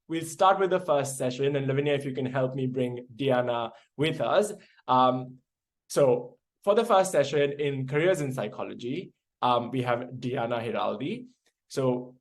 we'll start with the first session, and Lavinia, if you can help me bring Deanna with us. So for the first session in Careers in Psychology, we have Deanna Giraldi. So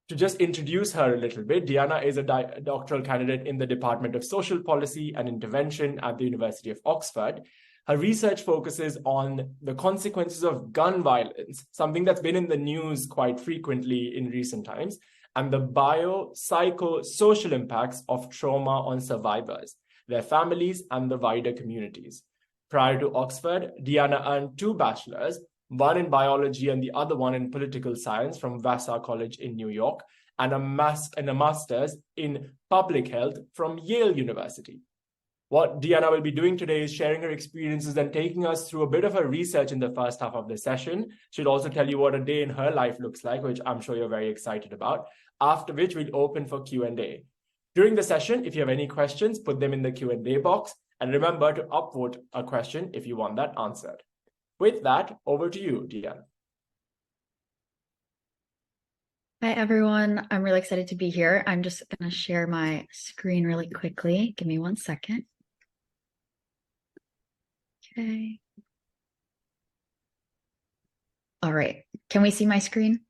to just introduce her a little bit, Deanna is a doctoral candidate in the Department of Social Policy and Intervention at the University of Oxford. Her research focuses on the consequences of gun violence, something that's been in the news quite frequently in recent times, and the biopsychosocial impacts of trauma on survivors, their families, and the wider communities. Prior to Oxford, Deanna earned 2 bachelors, one in biology and the other one in political science from Vassar College in New York, and a master's in public health from Yale University. What Deanna will be doing today is sharing her experiences and taking us through a bit of her research in the first half of the session. She'll also tell you what a day in her life looks like, which I'm sure you're very excited about, after which we'll open for Q&A. During the session, if you have any questions, put them in the Q&A box, and remember to upvote a question if you want that answered. With that, over to you, Deanna. Hi, everyone. I'm really excited to be here. I'm just going to share my screen really quickly. Give me 1 second. Okay. All right. Can we see my screen?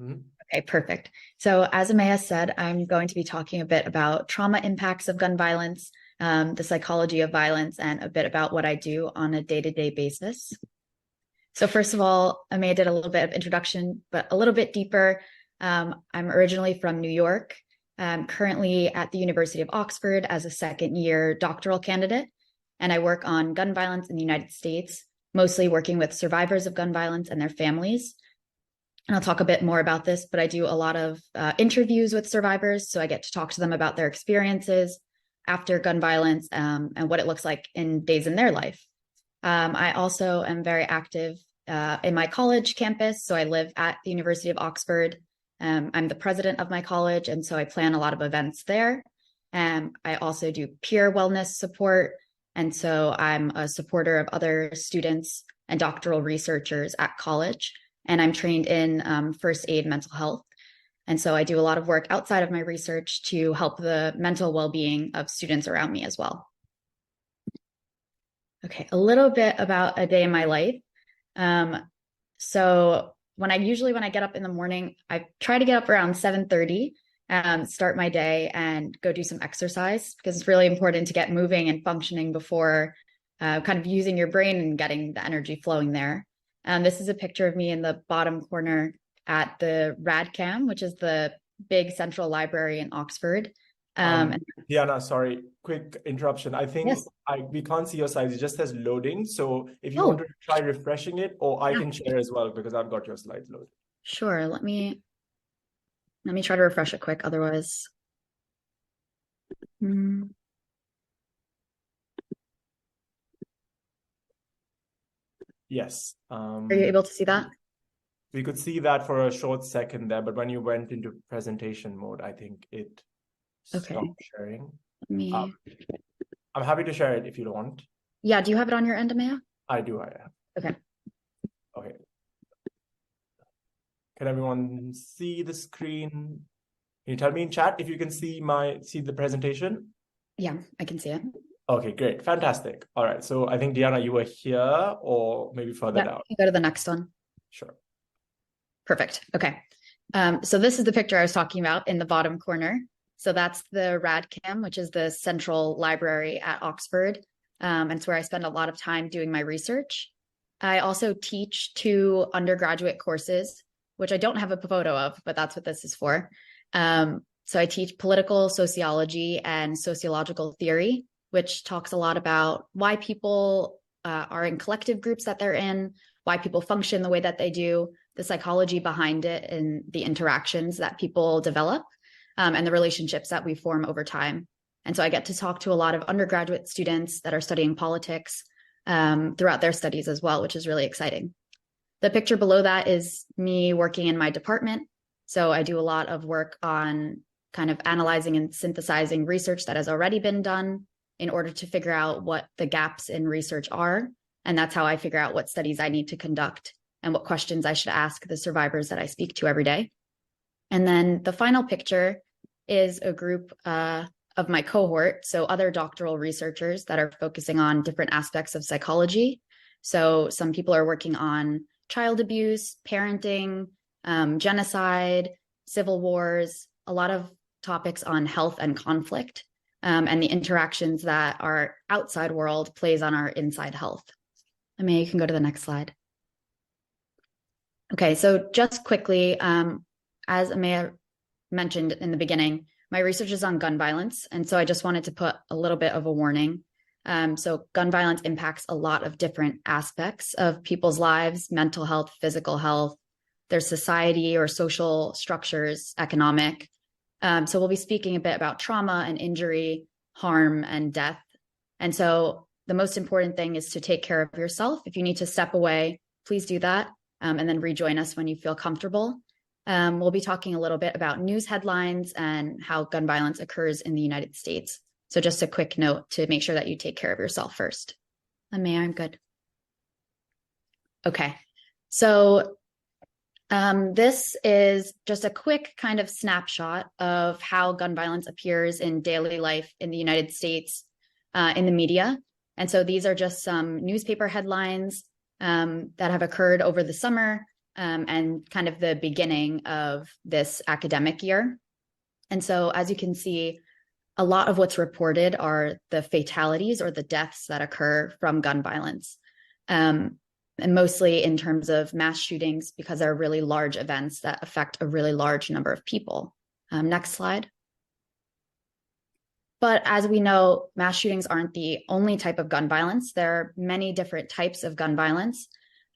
Mm-hmm. Okay, perfect. So as Amaya said, I'm going to be talking a bit about trauma impacts of gun violence, the psychology of violence, and a bit about what I do on a day-to-day basis. So first of all, Amaya did a little bit of introduction, but a little bit deeper. I'm originally from New York. I'm currently at the University of Oxford as a second-year doctoral candidate, and I work on gun violence in the United States, mostly working with survivors of gun violence and their families. And I'll talk a bit more about this, but I do a lot of interviews with survivors, so I get to talk to them about their experiences after gun violence and what it looks like in days in their life. I also am very active in my college campus, so I live at the University of Oxford. I'm the president of my college, and so I plan a lot of events there. I also do peer wellness support, and so I'm a supporter of other students and doctoral researchers at college, and I'm trained in first aid mental health. And so I do a lot of work outside of my research to help the mental well-being of students around me as well. Okay, a little bit about a day in my life. So when I get up in the morning, I try to get up around 7:30, start my day and go do some exercise, because it's really important to get moving and functioning before kind of using your brain and getting the energy flowing there. This is a picture of me in the bottom corner at the RADCAM, which is the big central library in Oxford. Deanna, sorry, quick interruption. I think yes. we can't see your slides. It just says loading. So if you want to try refreshing it, or I can share as well, because I've got your slides loaded. Sure. Let me try to refresh it quick. Otherwise. Yes. Are you able to see that? We could see that for a short second there, but when you went into presentation mode, I think it stopped sharing. I'm happy to share it if you don't want. Yeah. Do you have it on your end, Amaya? I do. I have. Okay. Okay. Can everyone see the screen? Can you tell me in chat if you can see the presentation? Yeah, I can see it. Okay, great. Fantastic. All right. So I think, Deanna, you were here or maybe further down. Go to the next one. Sure. Perfect. Okay. So this is the picture I was talking about in the bottom corner. So that's the RADCAM, which is the central library at Oxford. And it's where I spend a lot of time doing my research. I also teach 2 undergraduate courses, which I don't have a photo of, but that's what this is for. So I teach political sociology and sociological theory, which talks a lot about why people are in collective groups that they're in, why people function the way that they do, the psychology behind it, and the interactions that people develop, and the relationships that we form over time. And so I get to talk to a lot of undergraduate students that are studying politics throughout their studies as well, which is really exciting. The picture below that is me working in my department. So I do a lot of work on kind of analyzing and synthesizing research that has already been done in order to figure out what the gaps in research are. And that's how I figure out what studies I need to conduct and what questions I should ask the survivors that I speak to every day. And then the final picture is a group of my cohort, so other doctoral researchers that are focusing on different aspects of psychology. So some people are working on child abuse, parenting, genocide, civil wars, a lot of topics on health and conflict, and the interactions that our outside world plays on our inside health. Amaya, you can go to the next slide. Okay, so just quickly, as Amaya mentioned in the beginning, my research is on gun violence. And so I just wanted to put a little bit of a warning. So gun violence impacts a lot of different aspects of people's lives, mental health, physical health, their society or social structures, economic. So we'll be speaking a bit about trauma and injury, harm and death. And so the most important thing is to take care of yourself. If you need to step away, please do that. And then rejoin us when you feel comfortable. We'll be talking a little bit about news headlines and how gun violence occurs in the United States. So just a quick note to make sure that you take care of yourself first. Amaya, I'm good. Okay, so this is just a quick kind of snapshot of how gun violence appears in daily life in the United States in the media. And so these are just some newspaper headlines that have occurred over the summer and kind of the beginning of this academic year. And so as you can see, a lot of what's reported are the fatalities or the deaths that occur from gun violence. And mostly in terms of mass shootings, because they're really large events that affect a really large number of people. Next slide. But as we know, mass shootings aren't the only type of gun violence. There are many different types of gun violence.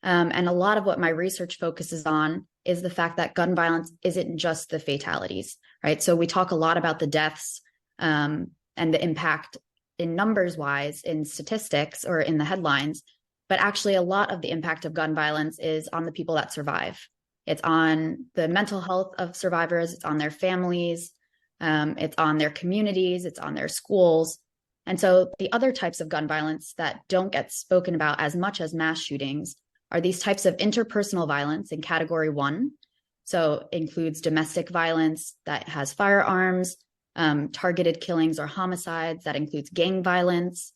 And a lot of what my research focuses on is the fact that gun violence isn't just the fatalities, right? So we talk a lot about the deaths and the impact in numbers wise in statistics or in the headlines, but actually a lot of the impact of gun violence is on the people that survive. It's on the mental health of survivors, it's on their families, it's on their communities, it's on their schools. And so the other types of gun violence that don't get spoken about as much as mass shootings are these types of interpersonal violence in category 1. So includes domestic violence that has firearms, targeted killings or homicides, that includes gang violence.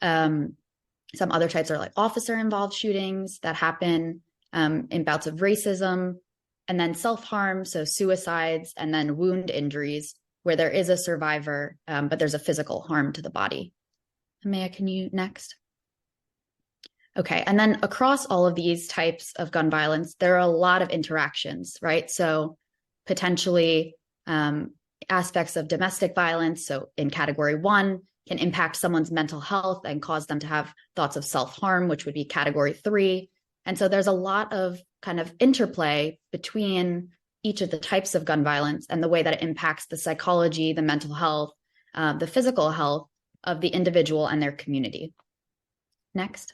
Some other types are like officer-involved shootings that happen in bouts of racism, and then self-harm, so suicides, and then wound injuries, where there is a survivor, but there's a physical harm to the body. Amaya, can you next? Okay, and then across all of these types of gun violence, there are a lot of interactions, right? So potentially aspects of domestic violence, so in category 1, can impact someone's mental health and cause them to have thoughts of self-harm, which would be category 3. And so there's a lot of kind of interplay between each of the types of gun violence and the way that it impacts the psychology, the mental health, the physical health of the individual and their community. Next.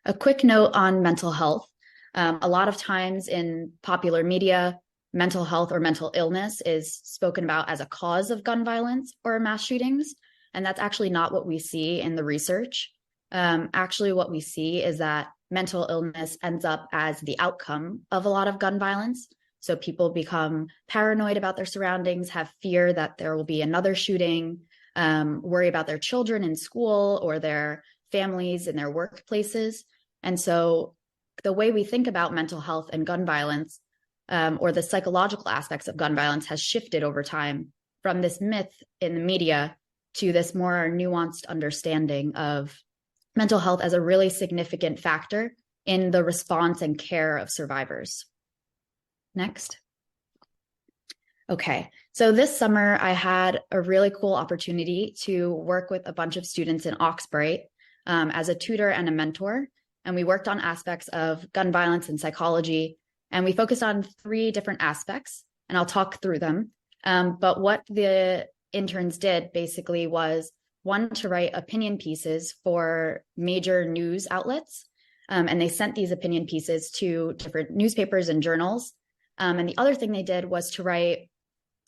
A quick note on mental health. A lot of times in popular media, mental health or mental illness is spoken about as a cause of gun violence or mass shootings. And that's actually not what we see in the research. Actually, what we see is that mental illness ends up as the outcome of a lot of gun violence. So people become paranoid about their surroundings, have fear that there will be another shooting, worry about their children in school or their families in their workplaces. And so the way we think about mental health and gun violence, or the psychological aspects of gun violence, has shifted over time from this myth in the media to this more nuanced understanding of mental health as a really significant factor in the response and care of survivors. Next. Okay, so this summer I had a really cool opportunity to work with a bunch of students in Oxbury as a tutor and a mentor. And we worked on aspects of gun violence and psychology. And we focused on 3 different aspects, and I'll talk through them. But what the interns did basically was, 1, to write opinion pieces for major news outlets. And they sent these opinion pieces to different newspapers and journals. And the other thing they did was to write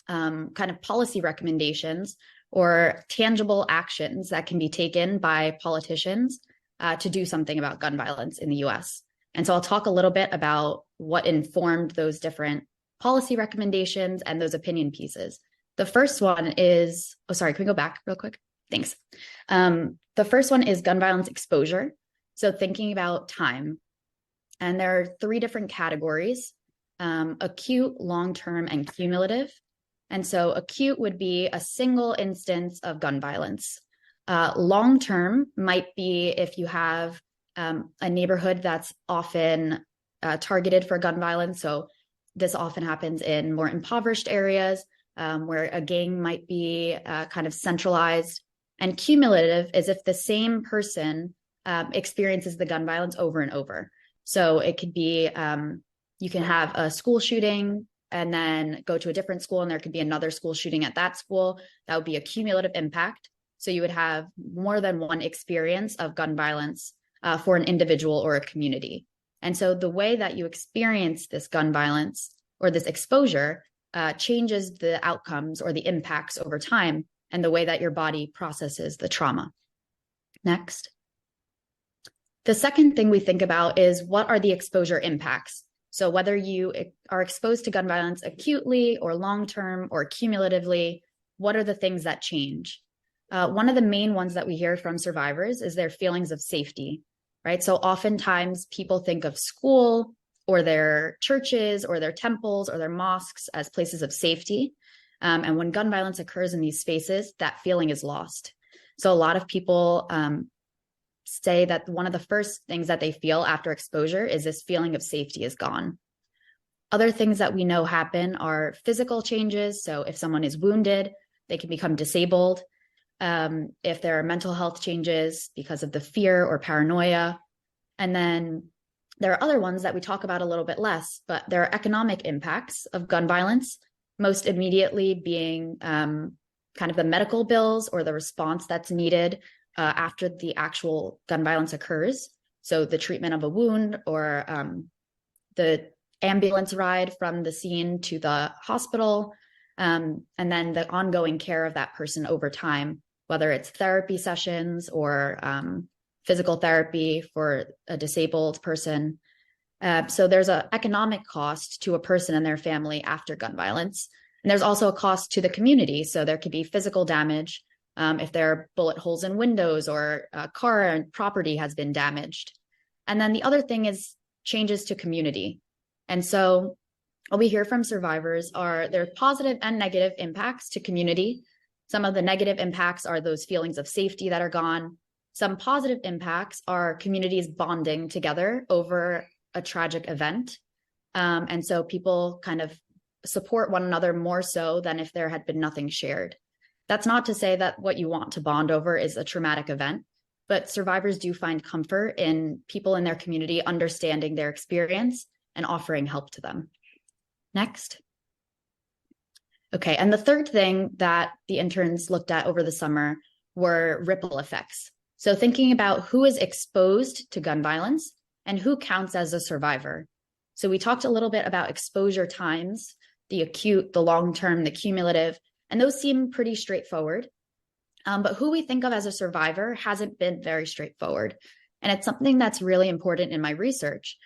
kind of policy recommendations or tangible actions that can be taken by politicians to do something about gun violence in the US. And so I'll talk a little bit about what informed those different policy recommendations and those opinion pieces. The first one is, oh, sorry, can we go back real quick? Thanks. The first one is gun violence exposure. So thinking about time. And there are 3 different categories, acute, long-term, and cumulative. And so acute would be a single instance of gun violence. Long-term might be if you have a neighborhood that's often targeted for gun violence. So this often happens in more impoverished areas where a gang might be kind of centralized. And cumulative is if the same person experiences the gun violence over and over. So it could be, you can have a school shooting and then go to a different school and there could be another school shooting at that school. That would be a cumulative impact. So you would have more than one experience of gun violence for an individual or a community. And so the way that you experience this gun violence or this exposure changes the outcomes or the impacts over time and the way that your body processes the trauma. Next. The second thing we think about is what are the exposure impacts? So whether you are exposed to gun violence acutely or long-term or cumulatively, what are the things that change? One of the main ones that we hear from survivors is their feelings of safety, right? So oftentimes people think of school or their churches or their temples or their mosques as places of safety. And when gun violence occurs in these spaces, that feeling is lost. So a lot of people say that one of the first things that they feel after exposure is this feeling of safety is gone. Other things that we know happen are physical changes. So if someone is wounded, they can become disabled. If there are mental health changes because of the fear or paranoia. And then there are other ones that we talk about a little bit less, but there are economic impacts of gun violence, most immediately being kind of the medical bills or the response that's needed after the actual gun violence occurs. So the treatment of a wound or the ambulance ride from the scene to the hospital, and then the ongoing care of that person over time, whether it's therapy sessions or physical therapy for a disabled person. So there's an economic cost to a person and their family after gun violence. And there's also a cost to the community. So there could be physical damage if there are bullet holes in windows or a car and property has been damaged. And then the other thing is changes to community. And so what we hear from survivors are there are positive and negative impacts to community. Some of the negative impacts are those feelings of safety that are gone. Some positive impacts are communities bonding together over a tragic event. And so people kind of support one another more so than if there had been nothing shared. That's not to say that what you want to bond over is a traumatic event, but survivors do find comfort in people in their community understanding their experience and offering help to them. Next. Okay, and the third thing that the interns looked at over the summer were ripple effects. So thinking about who is exposed to gun violence and who counts as a survivor. So we talked a little bit about exposure times, the acute, the long-term, the cumulative, and those seem pretty straightforward. But who we think of as a survivor hasn't been very straightforward. And it's something that's really important in my research.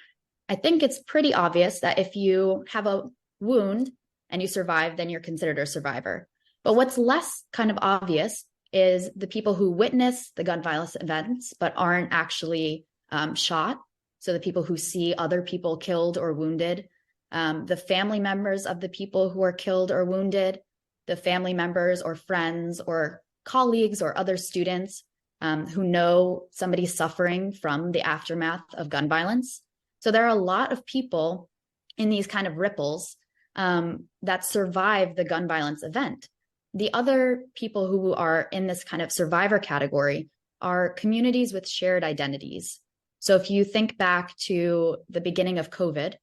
I think it's pretty obvious that if you have a wound and you survive, then you're considered a survivor. But what's less kind of obvious is the people who witness the gun violence events, but aren't actually shot. So the people who see other people killed or wounded, the family members of the people who are killed or wounded, the family members or friends or colleagues or other students who know somebody suffering from the aftermath of gun violence. So there are a lot of people in these kind of ripples that survive the gun violence event. The other people who are in this kind of survivor category are communities with shared identities. So if you think back to the beginning of COVID,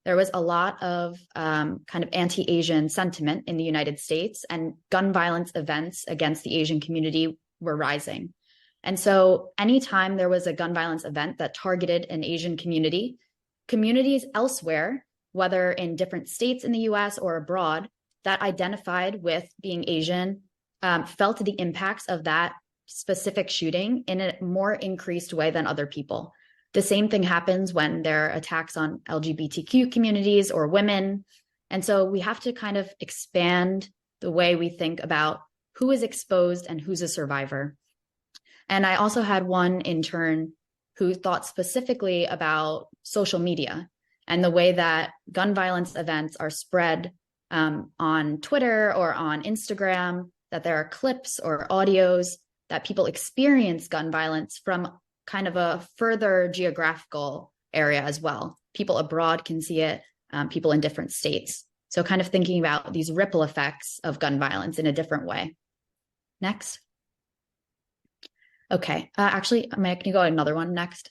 there was a lot of kind of anti-Asian sentiment in the United States, and gun violence events against the Asian community were rising. And so anytime there was a gun violence event that targeted an Asian community, communities elsewhere, whether in different states in the US or abroad, that identified with being Asian, felt the impacts of that specific shooting in a more increased way than other people. The same thing happens when there are attacks on LGBTQ communities or women. And so we have to kind of expand the way we think about who is exposed and who's a survivor. And I also had one intern who thought specifically about social media and the way that gun violence events are spread on Twitter or on Instagram, that there are clips or audios that people experience gun violence from kind of a further geographical area as well. People abroad can see it, people in different states. So kind of thinking about these ripple effects of gun violence in a different way. Next. Okay, actually, can you go another one next?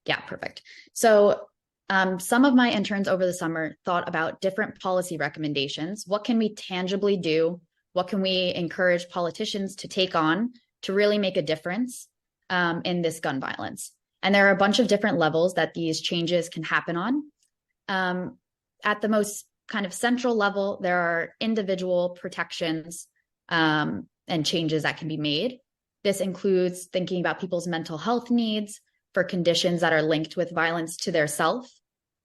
Yeah, perfect. So some of my interns over the summer thought about different policy recommendations. What can we tangibly do? What can we encourage politicians to take on to really make a difference in this gun violence? And there are a bunch of different levels that these changes can happen on. At the most kind of central level, there are individual protections and changes that can be made. This includes thinking about people's mental health needs for conditions that are linked with violence to their self,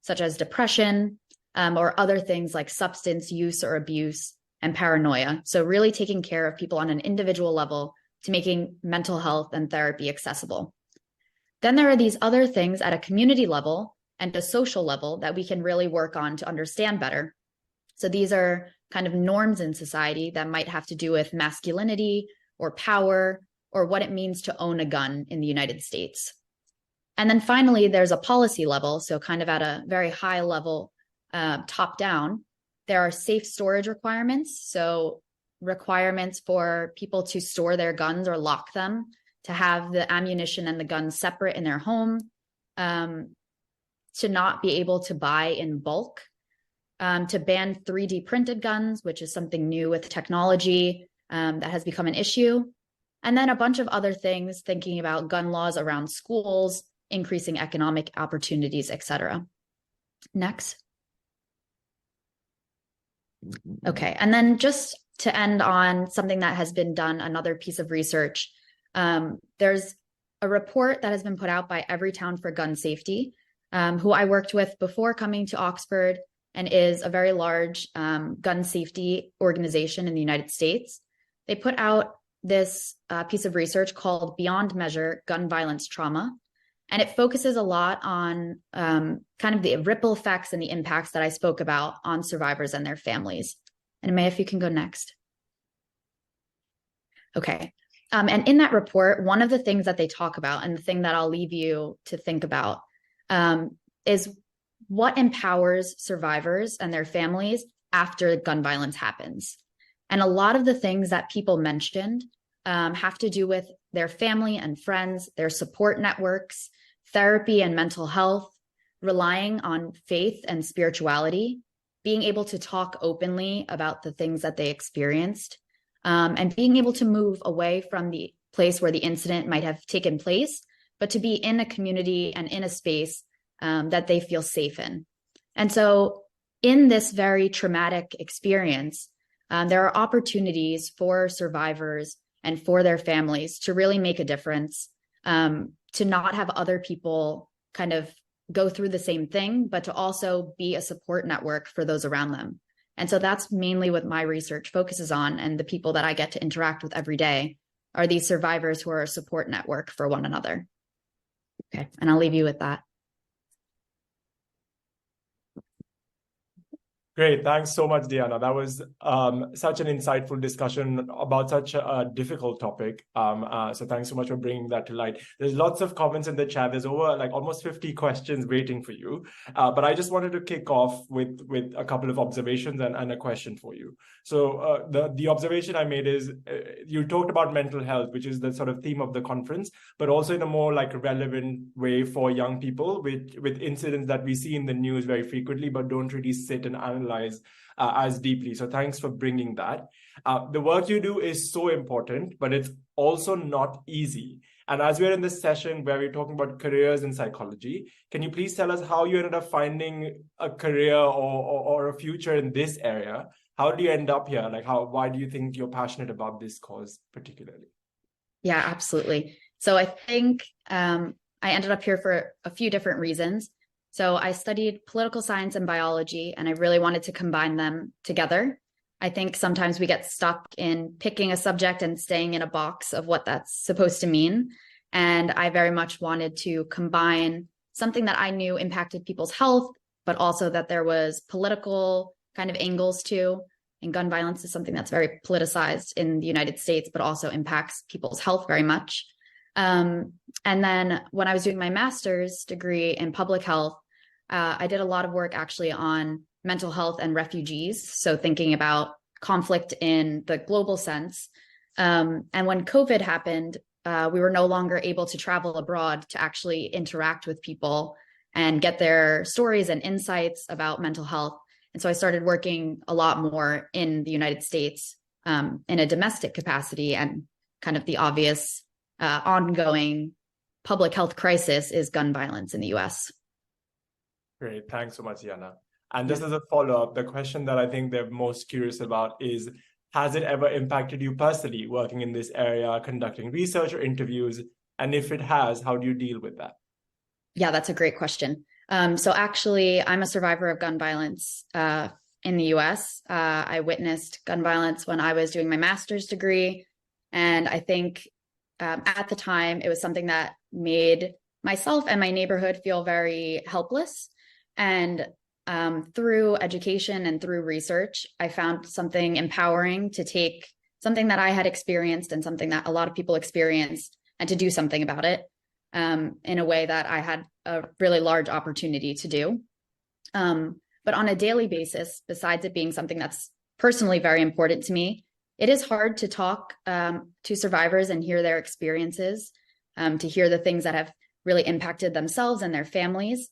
such as depression or other things like substance use or abuse and paranoia. So really taking care of people on an individual level to making mental health and therapy accessible. Then there are these other things at a community level and a social level that we can really work on to understand better. So these are kind of norms in society that might have to do with masculinity or power or what it means to own a gun in the United States. And then finally, there's a policy level. So kind of at a very high level, top down, there are safe storage requirements. So requirements for people to store their guns or lock them, to have the ammunition and the guns separate in their home, to not be able to buy in bulk, to ban 3D printed guns, which is something new with technology that has become an issue. And then a bunch of other things, thinking about gun laws around schools, increasing economic opportunities, et cetera. Next. Okay, and then just to end on something that has been done, another piece of research, there's a report that has been put out by Everytown for Gun Safety, who I worked with before coming to Oxford and is a very large gun safety organization in the United States. They put out this piece of research called Beyond Measure Gun Violence Trauma. And it focuses a lot on kind of the ripple effects and the impacts that I spoke about on survivors and their families. And May, if you can go next. Okay. And in that report, one of the things that they talk about, and the thing that I'll leave you to think about, is what empowers survivors and their families after gun violence happens. And a lot of the things that people mentioned have to do with their family and friends, their support networks, therapy and mental health, relying on faith and spirituality, being able to talk openly about the things that they experienced, and being able to move away from the place where the incident might have taken place, but to be in a community and in a space that they feel safe in. And so in this very traumatic experience, there are opportunities for survivors and for their families to really make a difference, to not have other people kind of go through the same thing, but to also be a support network for those around them. And so that's mainly what my research focuses on, and the people that I get to interact with every day are these survivors who are a support network for one another. Okay, and I'll leave you with that. Great. Thanks so much, Deanna. That was such an insightful discussion about such a difficult topic. So thanks so much for bringing that to light. There's lots of comments in the chat. There's over like almost 50 questions waiting for you. But I just wanted to kick off with a couple of observations and a question for you. So the observation I made is you talked about mental health, which is the sort of theme of the conference, but also in a more like relevant way for young people with incidents that we see in the news very frequently, but don't really sit and analyze as deeply. So thanks for bringing that. The work you do is so important, but it's also not easy. And as we're in this session where we're talking about careers in psychology, can you please tell us how you ended up finding a career or a future in this area? How do you end up here? Like why do you think you're passionate about this cause particularly? Yeah, absolutely. So I think I ended up here for a few different reasons. So I studied political science and biology, and I really wanted to combine them together. I think sometimes we get stuck in picking a subject and staying in a box of what that's supposed to mean. And I very much wanted to combine something that I knew impacted people's health, but also that there was political kind of angles to. And gun violence is something that's very politicized in the United States, but also impacts people's health very much. And then when I was doing my master's degree in public health, I did a lot of work actually on mental health and refugees. So thinking about conflict in the global sense. And when COVID happened, we were no longer able to travel abroad to actually interact with people and get their stories and insights about mental health. And so I started working a lot more in the United States in a domestic capacity, and kind of the obvious ongoing public health crisis is gun violence in the US. Great. Thanks so much, Deanna. And just as a follow-up, the question that I think they're most curious about is, has it ever impacted you personally working in this area, conducting research or interviews? And if it has, how do you deal with that? Yeah, that's a great question. So actually, I'm a survivor of gun violence in the US. I witnessed gun violence when I was doing my master's degree. And I think at the time, it was something that made myself and my neighborhood feel very helpless. And through education and through research, I found something empowering to take something that I had experienced and something that a lot of people experienced and to do something about it in a way that I had a really large opportunity to do. But on a daily basis, besides it being something that's personally very important to me, it is hard to talk to survivors and hear their experiences, to hear the things that have really impacted themselves and their families.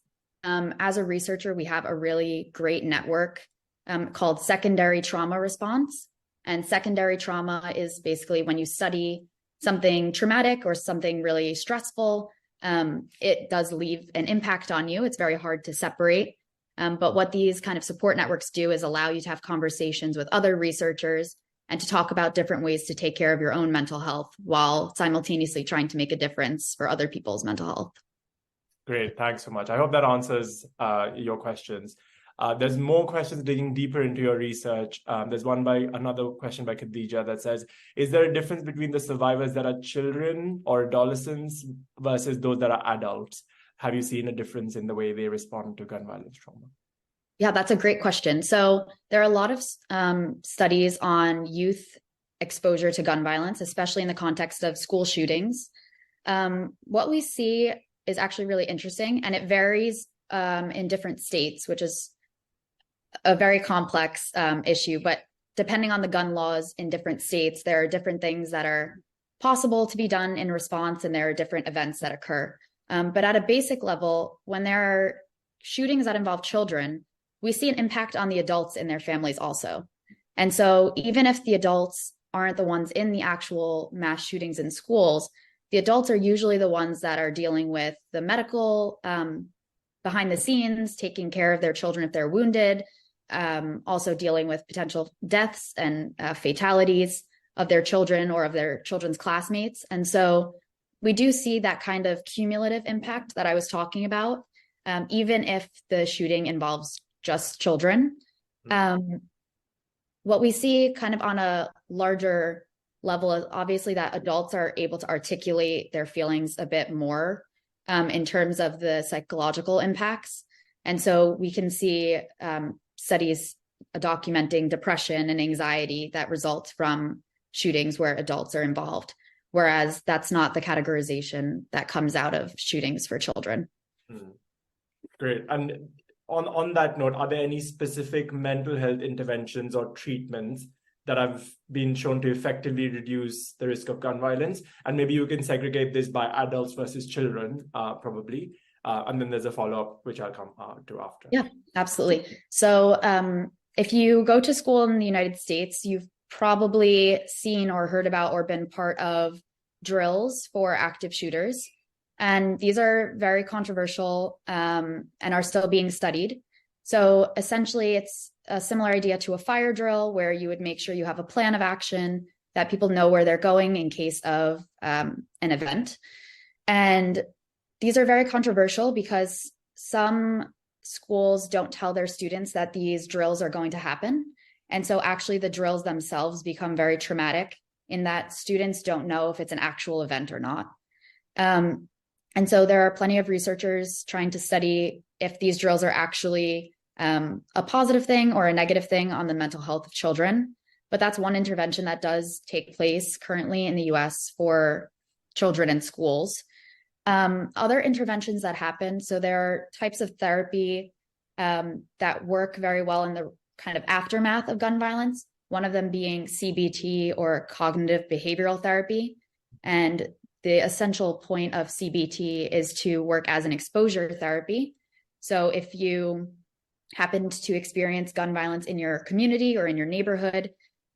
As a researcher, we have a really great network called secondary trauma response. And secondary trauma is basically when you study something traumatic or something really stressful, it does leave an impact on you. It's very hard to separate. But what these kind of support networks do is allow you to have conversations with other researchers and to talk about different ways to take care of your own mental health while simultaneously trying to make a difference for other people's mental health. Great, thanks so much. I hope that answers your questions. There's more questions digging deeper into your research. There's another question by Khadija that says, is there a difference between the survivors that are children or adolescents versus those that are adults? Have you seen a difference in the way they respond to gun violence trauma? Yeah, that's a great question. So there are a lot of studies on youth exposure to gun violence, especially in the context of school shootings. What we see is actually really interesting, and it varies in different states, which is a very complex issue. But depending on the gun laws in different states, there are different things that are possible to be done in response, and there are different events that occur. But at a basic level, when there are shootings that involve children, we see an impact on the adults in their families also. And so even if the adults aren't the ones in the actual mass shootings in schools, the adults are usually the ones that are dealing with the medical behind the scenes, taking care of their children if they're wounded, also dealing with potential deaths and fatalities of their children or of their children's classmates. And so we do see that kind of cumulative impact that I was talking about, even if the shooting involves just children. What we see kind of on a larger level is obviously that adults are able to articulate their feelings a bit more in terms of the psychological impacts. And so we can see studies documenting depression and anxiety that results from shootings where adults are involved, whereas that's not the categorization that comes out of shootings for children. Great. And on that note, are there any specific mental health interventions or treatments that have been shown to effectively reduce the risk of gun violence? And maybe you can segregate this by adults versus children, probably. And then there's a follow-up, which I'll come to after. Yeah, absolutely. So if you go to school in the United States, you've probably seen or heard about or been part of drills for active shooters. And these are very controversial and are still being studied. So essentially, it's a similar idea to a fire drill where you would make sure you have a plan of action, that people know where they're going in case of an event. And these are very controversial because some schools don't tell their students that these drills are going to happen. And so actually the drills themselves become very traumatic in that students don't know if it's an actual event or not. And so there are plenty of researchers trying to study if these drills are actually a positive thing or a negative thing on the mental health of children. But that's one intervention that does take place currently in the US for children in schools. Other interventions that happen, so there are types of therapy that work very well in the kind of aftermath of gun violence, one of them being CBT or cognitive behavioral therapy. And the essential point of CBT is to work as an exposure therapy. So if you happened to experience gun violence in your community or in your neighborhood,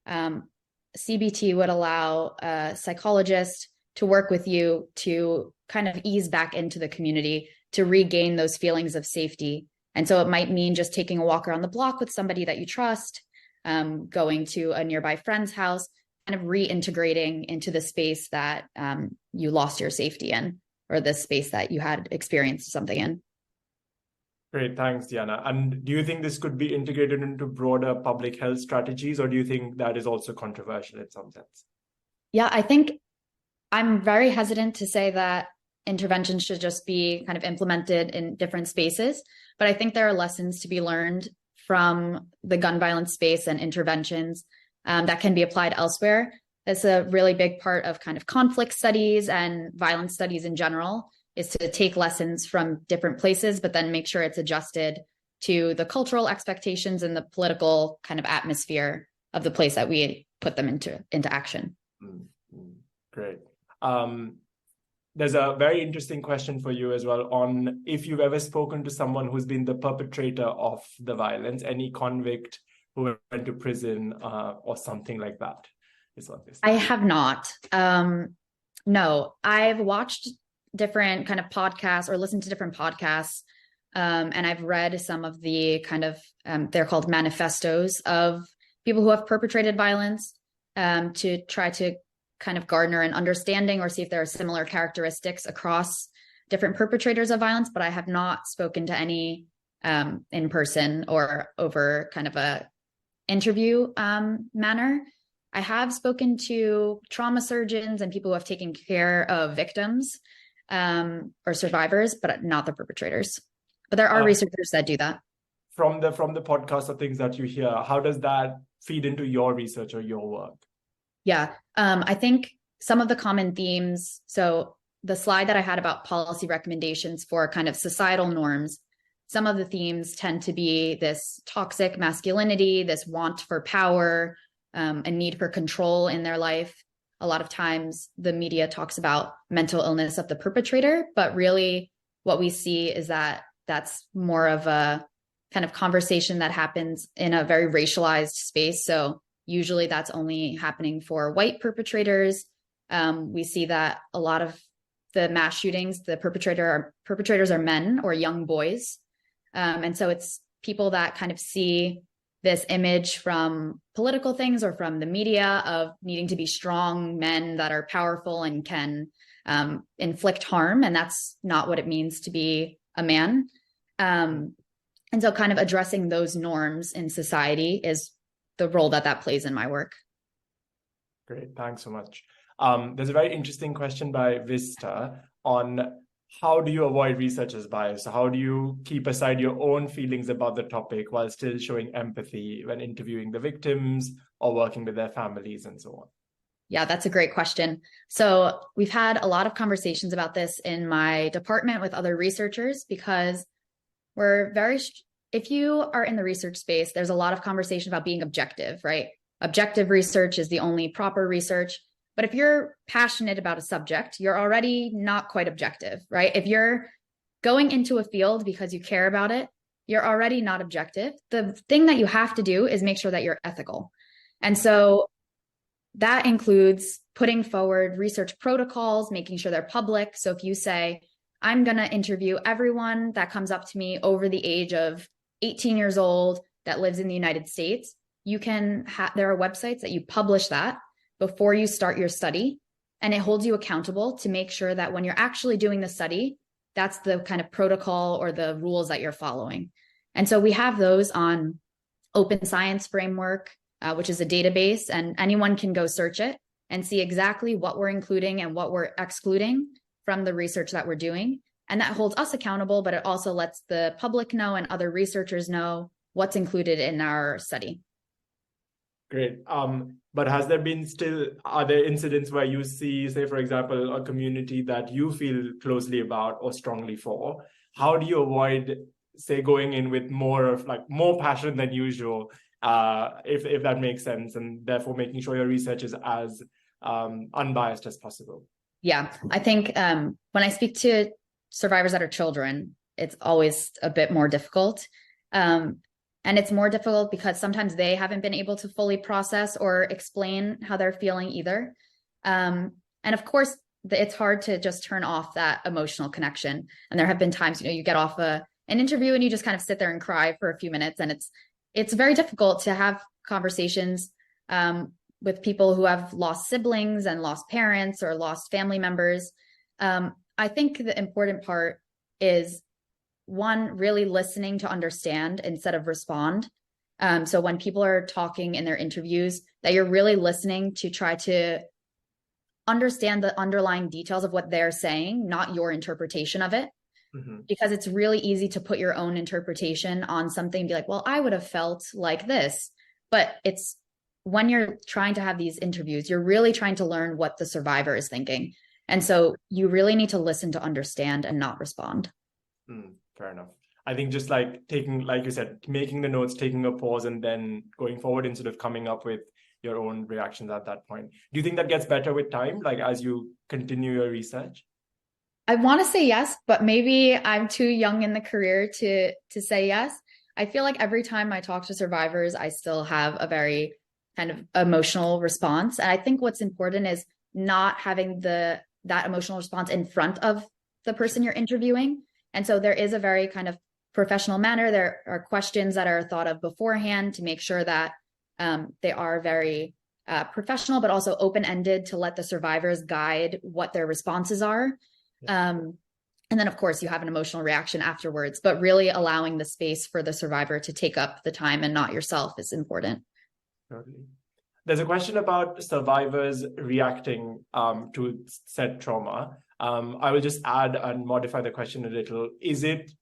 CBT would allow a psychologist to work with you to kind of ease back into the community to regain those feelings of safety. And so it might mean just taking a walk around the block with somebody that you trust, going to a nearby friend's house, kind of reintegrating into the space that you lost your safety in, or the space that you had experienced something in. Great, thanks, Deanna. And do you think this could be integrated into broader public health strategies, or do you think that is also controversial in some sense? Yeah, I think I'm very hesitant to say that interventions should just be kind of implemented in different spaces, but I think there are lessons to be learned from the gun violence space and interventions that can be applied elsewhere. That's a really big part of kind of conflict studies and violence studies in general, is to take lessons from different places, but then make sure it's adjusted to the cultural expectations and the political kind of atmosphere of the place that we put them into action. Great. There's a very interesting question for you as well on if you've ever spoken to someone who's been the perpetrator of the violence, any convict who went to prison or something like that. Is what this. I have not. No, I've watched different kind of podcasts or listened to different podcasts, and I've read some of the kind of, they're called manifestos of people who have perpetrated violence, to try to kind of garner an understanding or see if there are similar characteristics across different perpetrators of violence, but I have not spoken to any in person or over kind of a interview manner. I have spoken to trauma surgeons and people who have taken care of victims or survivors, but not the perpetrators. But there are researchers that do that. From the podcast or things that you hear, how does that feed into your research or your work? Yeah, I think some of the common themes, so the slide that I had about policy recommendations for kind of societal norms, some of the themes tend to be this toxic masculinity, this want for power, a need for control in their life. A lot of times the media talks about mental illness of the perpetrator, but really what we see is that that's more of a kind of conversation that happens in a very racialized space. So usually that's only happening for white perpetrators. We see that a lot of the mass shootings, the perpetrators are men or young boys. And so it's people that kind of see this image from political things or from the media of needing to be strong men that are powerful and can inflict harm. And that's not what it means to be a man. And so kind of addressing those norms in society is the role that plays in my work. Great, thanks so much. There's a very interesting question by Vista on how do you avoid researchers' bias? How do you keep aside your own feelings about the topic while still showing empathy when interviewing the victims or working with their families and so on? Yeah, that's a great question. So we've had a lot of conversations about this in my department with other researchers, because if you are in the research space, there's a lot of conversation about being objective, right? Objective research is the only proper research. But if you're passionate about a subject, you're already not quite objective, right? If you're going into a field because you care about it, you're already not objective. The thing that you have to do is make sure that you're ethical. And so that includes putting forward research protocols, making sure they're public. So if you say, I'm going to interview everyone that comes up to me over the age of 18 years old that lives in the United States, there are websites that you publish that before you start your study, and it holds you accountable to make sure that when you're actually doing the study, that's the kind of protocol or the rules that you're following. And so we have those on Open Science Framework, which is a database, and anyone can go search it and see exactly what we're including and what we're excluding from the research that we're doing. And that holds us accountable, but it also lets the public know and other researchers know what's included in our study. Great. But has there been are there incidents where you see, say, for example, a community that you feel closely about or strongly for? How do you avoid, say, going in with more passion than usual, if that makes sense, and therefore making sure your research is as unbiased as possible? Yeah, I think when I speak to survivors that are children, it's always a bit more difficult. And it's more difficult because sometimes they haven't been able to fully process or explain how they're feeling either. And of course, it's hard to just turn off that emotional connection. And there have been times, you get off an interview and you just kind of sit there and cry for a few minutes. And it's very difficult to have conversations with people who have lost siblings and lost parents or lost family members. I think the important part is, one, really listening to understand instead of respond. So when people are talking in their interviews, that you're really listening to try to understand the underlying details of what they're saying, not your interpretation of it. Mm-hmm. Because it's really easy to put your own interpretation on something and be like, well, I would have felt like this. But it's when you're trying to have these interviews, you're really trying to learn what the survivor is thinking. And so you really need to listen to understand and not respond. Fair enough. I think just like taking, like you said, making the notes, taking a pause, and then going forward instead of coming up with your own reactions at that point. Do you think that gets better with time, like as you continue your research? I want to say yes, but maybe I'm too young in the career to say yes. I feel like every time I talk to survivors, I still have a very kind of emotional response. And I think what's important is not having that emotional response in front of the person you're interviewing. And so there is a very kind of professional manner. There are questions that are thought of beforehand to make sure that they are very professional, but also open-ended to let the survivors guide what their responses are. Yeah. And then, of course, you have an emotional reaction afterwards, but really allowing the space for the survivor to take up the time and not yourself is important. Totally. There's a question about survivors reacting to said trauma. I will just add and modify the question a little.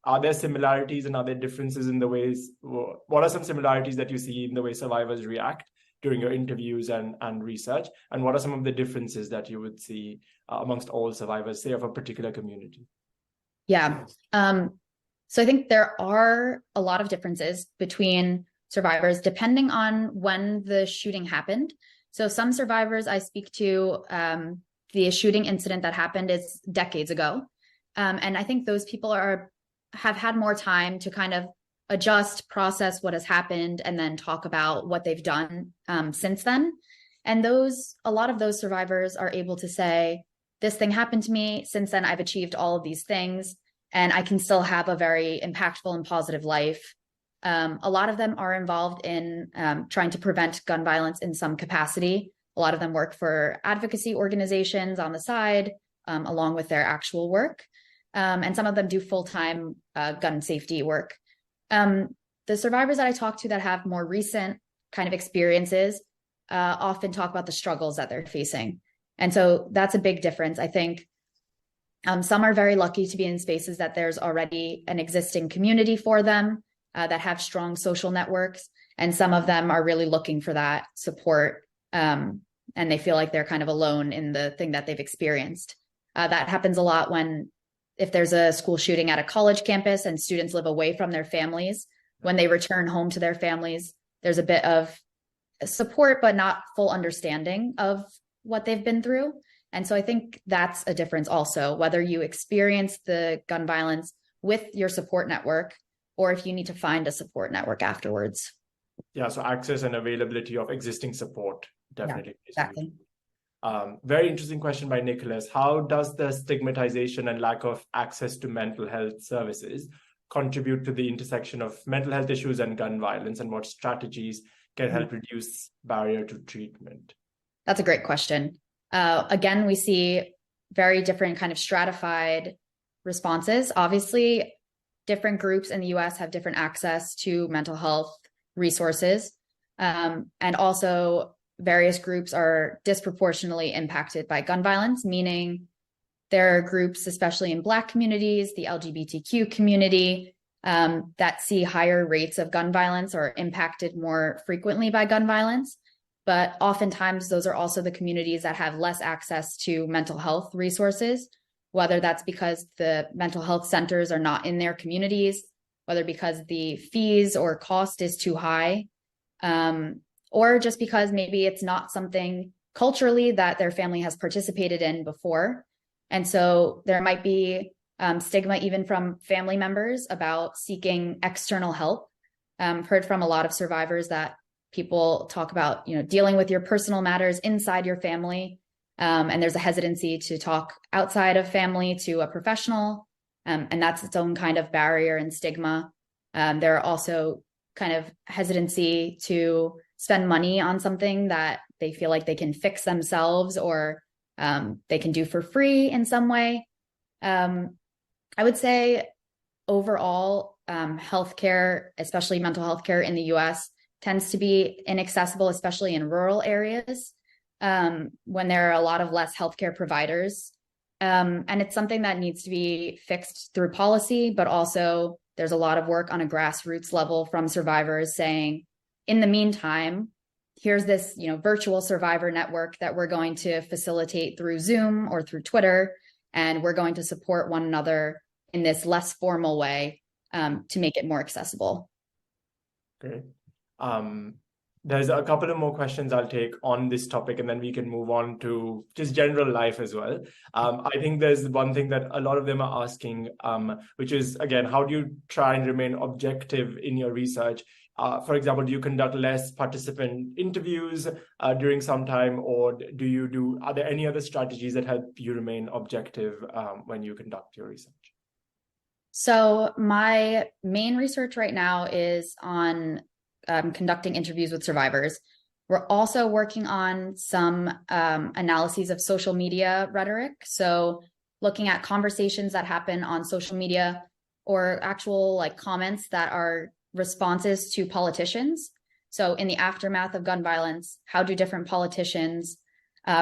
Are there similarities and are there differences in the ways, what are some similarities that you see in the way survivors react during your interviews and research? And what are some of the differences that you would see amongst all survivors, say, of a particular community? Yeah. So I think there are a lot of differences between survivors depending on when the shooting happened. So some survivors I speak to, the shooting incident that happened is decades ago. And I think those people have had more time to kind of adjust, process what has happened, and then talk about what they've done since then. And a lot of those survivors are able to say, this thing happened to me. Since then, I've achieved all of these things, and I can still have a very impactful and positive life. A lot of them are involved in trying to prevent gun violence in some capacity. A lot of them work for advocacy organizations on the side, along with their actual work. And some of them do full-time gun safety work. The survivors that I talk to that have more recent kind of experiences often talk about the struggles that they're facing. And so that's a big difference. I think some are very lucky to be in spaces that there's already an existing community for them that have strong social networks. And some of them are really looking for that support. And they feel like they're kind of alone in the thing that they've experienced. That happens a lot if there's a school shooting at a college campus and students live away from their families. When they return home to their families, there's a bit of support, but not full understanding of what they've been through. And so I think that's a difference also, whether you experience the gun violence with your support network or if you need to find a support network afterwards. Yeah, so access and availability of existing support definitely. Yeah, exactly. Very interesting question by Nicholas. How does the stigmatization and lack of access to mental health services contribute to the intersection of mental health issues and gun violence, and what strategies can help reduce barrier to treatment? That's a great question. Again, we see very different kind of stratified responses. Obviously, different groups in the US have different access to mental health resources. And also, various groups are disproportionately impacted by gun violence, meaning there are groups, especially in Black communities, the LGBTQ community, that see higher rates of gun violence or impacted more frequently by gun violence. But oftentimes, those are also the communities that have less access to mental health resources, whether that's because the mental health centers are not in their communities, whether because the fees or cost is too high, or just because maybe it's not something culturally that their family has participated in before. And so there might be stigma even from family members about seeking external help. Heard from a lot of survivors that people talk about, dealing with your personal matters inside your family. And there's a hesitancy to talk outside of family to a professional. And that's its own kind of barrier and stigma. There are also kind of hesitancy to spend money on something that they feel like they can fix themselves or they can do for free in some way. I would say overall, healthcare, especially mental health care in the US, tends to be inaccessible, especially in rural areas when there are a lot of less healthcare providers. And it's something that needs to be fixed through policy, but also there's a lot of work on a grassroots level from survivors saying, in the meantime, here's this, virtual survivor network that we're going to facilitate through Zoom or through Twitter, and we're going to support one another in this less formal way to make it more accessible. Great. There's a couple of more questions I'll take on this topic, and then we can move on to just general life as well. I think there's one thing that a lot of them are asking, which is, again, how do you try and remain objective in your research? For example, do you conduct less participant interviews during some time, or are there any other strategies that help you remain objective when you conduct your research? So my main research right now is on conducting interviews with survivors. We're also working on some analyses of social media rhetoric. So looking at conversations that happen on social media or actual comments that are responses to politicians. So in the aftermath of gun violence, how do different politicians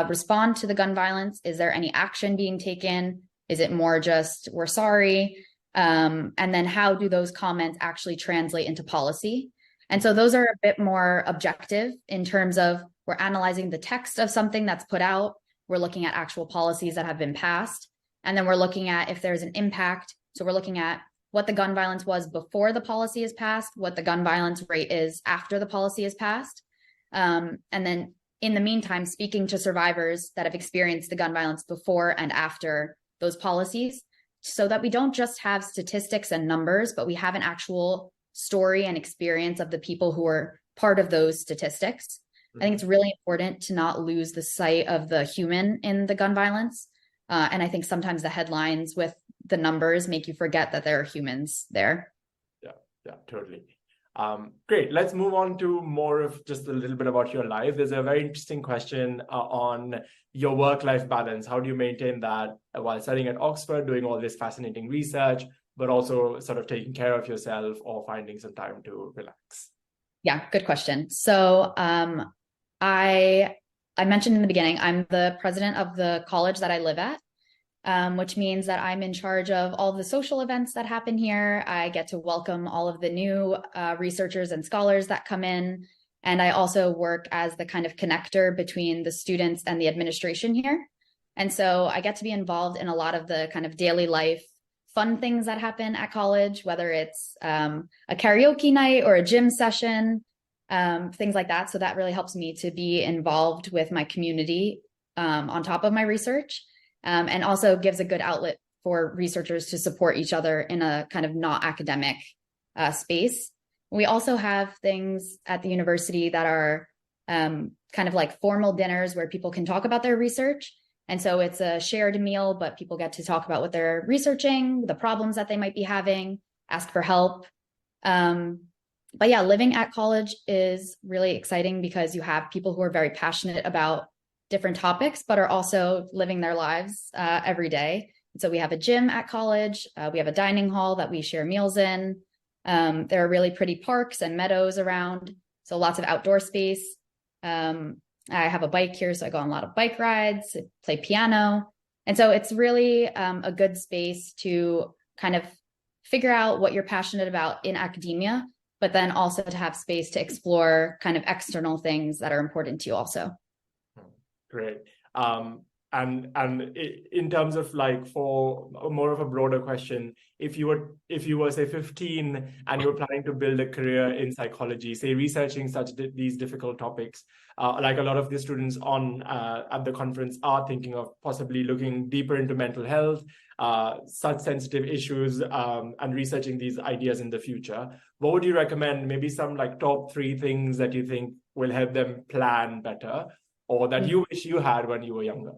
respond to the gun violence? Is there any action being taken? Is it more just, we're sorry? And then how do those comments actually translate into policy? And so those are a bit more objective in terms of we're analyzing the text of something that's put out. We're looking at actual policies that have been passed. And then we're looking at if there's an impact. So we're looking at what the gun violence was before the policy is passed, what the gun violence rate is after the policy is passed. And then in the meantime, speaking to survivors that have experienced the gun violence before and after those policies, so that we don't just have statistics and numbers, but we have an actual story and experience of the people who are part of those statistics. I think it's really important to not lose the sight of the human in the gun violence. And I think sometimes the headlines with the numbers make you forget that there are humans there. Yeah, totally. Great. Let's move on to more of just a little bit about your life. There's a very interesting question on your work-life balance. How do you maintain that while studying at Oxford, doing all this fascinating research, but also sort of taking care of yourself or finding some time to relax? Yeah, good question. So I mentioned in the beginning, I'm the president of the college that I live at, which means that I'm in charge of all the social events that happen here. I get to welcome all of the new researchers and scholars that come in. And I also work as the kind of connector between the students and the administration here. And so I get to be involved in a lot of the kind of daily life fun things that happen at college, whether it's a karaoke night or a gym session, things like that. So that really helps me to be involved with my community on top of my research, and also gives a good outlet for researchers to support each other in a kind of not academic space. We also have things at the university that are kind of like formal dinners where people can talk about their research. And so it's a shared meal, but people get to talk about what they're researching, the problems that they might be having, ask for help. But yeah, living at college is really exciting because you have people who are very passionate about different topics, but are also living their lives every day. So we have a gym at college. We have a dining hall that we share meals in. There are really pretty parks and meadows around, so lots of outdoor space. I have a bike here, so I go on a lot of bike rides, play piano. And so it's really a good space to kind of figure out what you're passionate about in academia, but then also to have space to explore kind of external things that are important to you also. Great. And in terms of like, for more of a broader question, if you were say 15 and you were planning to build a career in psychology, say researching these difficult topics, like a lot of the students on at the conference are thinking of possibly looking deeper into mental health, such sensitive issues, and researching these ideas in the future, what would you recommend? Maybe some like top 3 things that you think will help them plan better, or that you wish you had when you were younger?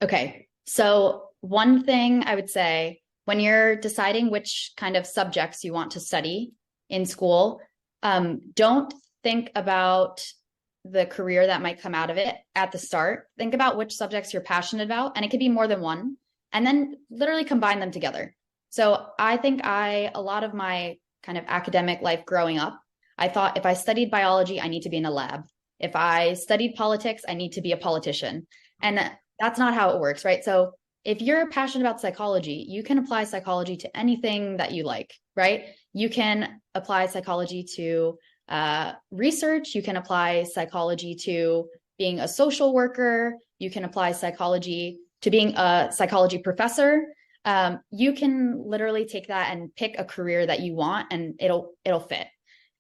Okay, so one thing I would say, when you're deciding which kind of subjects you want to study in school, don't think about the career that might come out of it at the start. Think about which subjects you're passionate about, and it could be more than one, and then literally combine them together. So I think a lot of my kind of academic life growing up, I thought if I studied biology, I need to be in a lab. If I studied politics, I need to be a politician. And that's not how it works, right? So if you're passionate about psychology, you can apply psychology to anything that you like, right? You can apply psychology to research. You can apply psychology to being a social worker. You can apply psychology to being a psychology professor. You can literally take that and pick a career that you want, and it'll fit.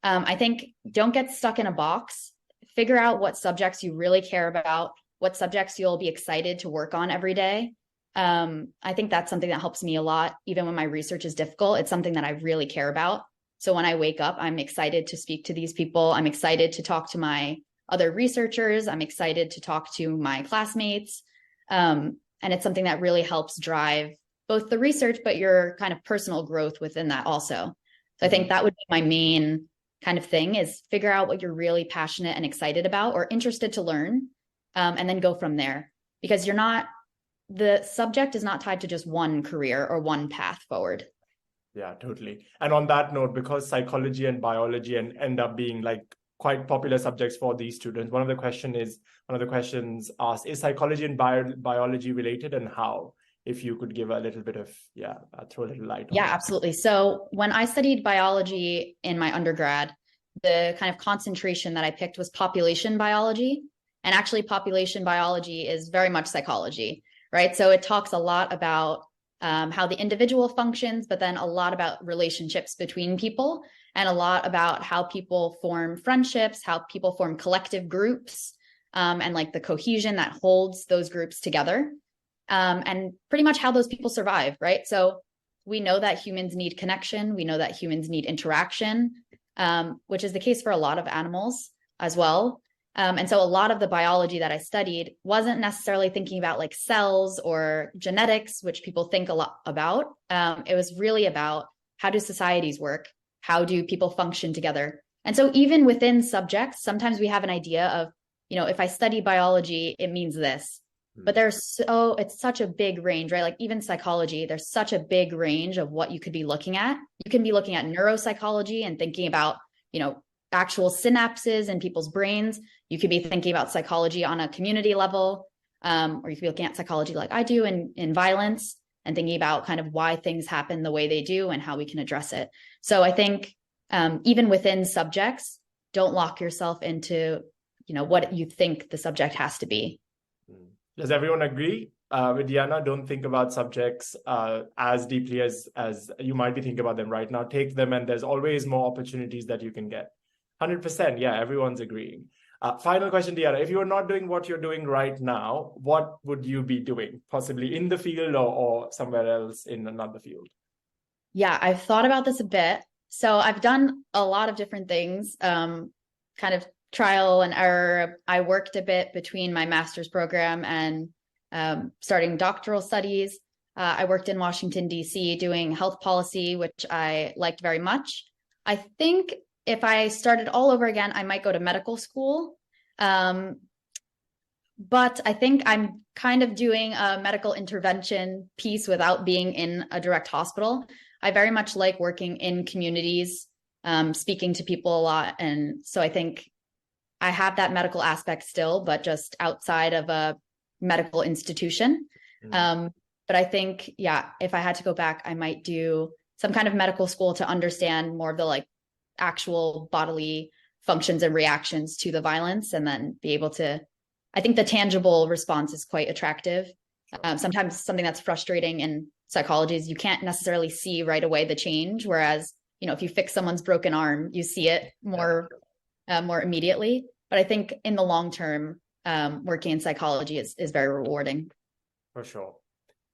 I think don't get stuck in a box. Figure out what subjects you really care about, what subjects you'll be excited to work on every day. I think that's something that helps me a lot. Even when my research is difficult, it's something that I really care about. So when I wake up, I'm excited to speak to these people. I'm excited to talk to my other researchers. I'm excited to talk to my classmates. And it's something that really helps drive both the research, but your kind of personal growth within that also. So I think that would be my main kind of thing, is figure out what you're really passionate and excited about or interested to learn, and then go from there. Because the subject is not tied to just one career or one path forward. Yeah, totally. And on that note, because psychology and biology end up being like quite popular subjects for these students, one of the questions asked, is psychology and biology related, and how? If you could give a little bit of, throw a little light on Yeah, that. absolutely. So when I studied biology in my undergrad, the kind of concentration that I picked was population biology. And actually, population biology is very much psychology, right? So it talks a lot about how the individual functions, but then a lot about relationships between people, and a lot about how people form friendships, how people form collective groups, and like the cohesion that holds those groups together, and pretty much how those people survive, right? So we know that humans need connection. We know that humans need interaction, which is the case for a lot of animals as well. And so a lot of the biology that I studied wasn't necessarily thinking about like cells or genetics, which people think a lot about. It was really about, how do societies work? How do people function together? And so even within subjects, sometimes we have an idea of, if I study biology, it means this. But it's such a big range, right? Like even psychology, there's such a big range of what you could be looking at. You can be looking at neuropsychology and thinking about, actual synapses in people's brains. You could be thinking about psychology on a community level, or you could be looking at psychology like I do in violence, and thinking about kind of why things happen the way they do and how we can address it. So I think even within subjects, don't lock yourself into, what you think the subject has to be. Does everyone agree with Deanna? Don't think about subjects as deeply as you might be thinking about them right now. Take them, and there's always more opportunities that you can get. 100%. Yeah, everyone's agreeing. Final question, Deanna. If you were not doing what you're doing right now, what would you be doing? Possibly in the field or somewhere else in another field? Yeah, I've thought about this a bit. So I've done a lot of different things, kind of trial and error. I worked a bit between my master's program and starting doctoral studies. I worked in Washington, D.C. doing health policy, which I liked very much. I think if I started all over again, I might go to medical school. but I think I'm kind of doing a medical intervention piece without being in a direct hospital. I very much like working in communities, speaking to people a lot. And so I think I have that medical aspect still, but just outside of a medical institution. But I think, yeah, if I had to go back, I might do some kind of medical school to understand more of the like actual bodily functions and reactions to the violence, and then be able to, I think the tangible response is quite attractive. Sometimes something that's frustrating in psychology is you can't necessarily see right away the change. Whereas, you know, if you fix someone's broken arm, you see it more immediately. But I think in the long term, working in psychology is very rewarding. For sure.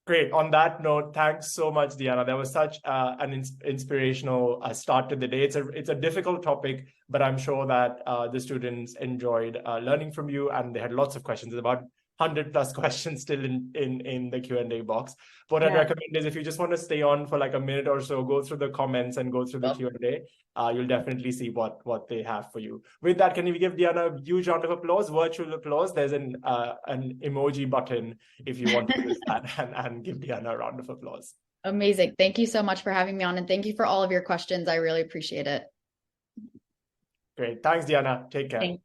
Great. On that note, thanks so much, Deanna. That was such an inspirational start to the day. It's a difficult topic, but I'm sure that the students enjoyed learning from you, and they had lots of questions. There's about 100+ questions still in the Q&A box. What I'd recommend is, if you just want to stay on for like a minute or so, go through the comments and go through the Q&A. You'll definitely see what they have for you. With that, can you give Deanna a huge round of applause, virtual applause? There's an emoji button if you want to use that, and give Deanna a round of applause. Amazing. Thank you so much for having me on, and thank you for all of your questions. I really appreciate it. Great. Thanks, Deanna. Take care. Thanks.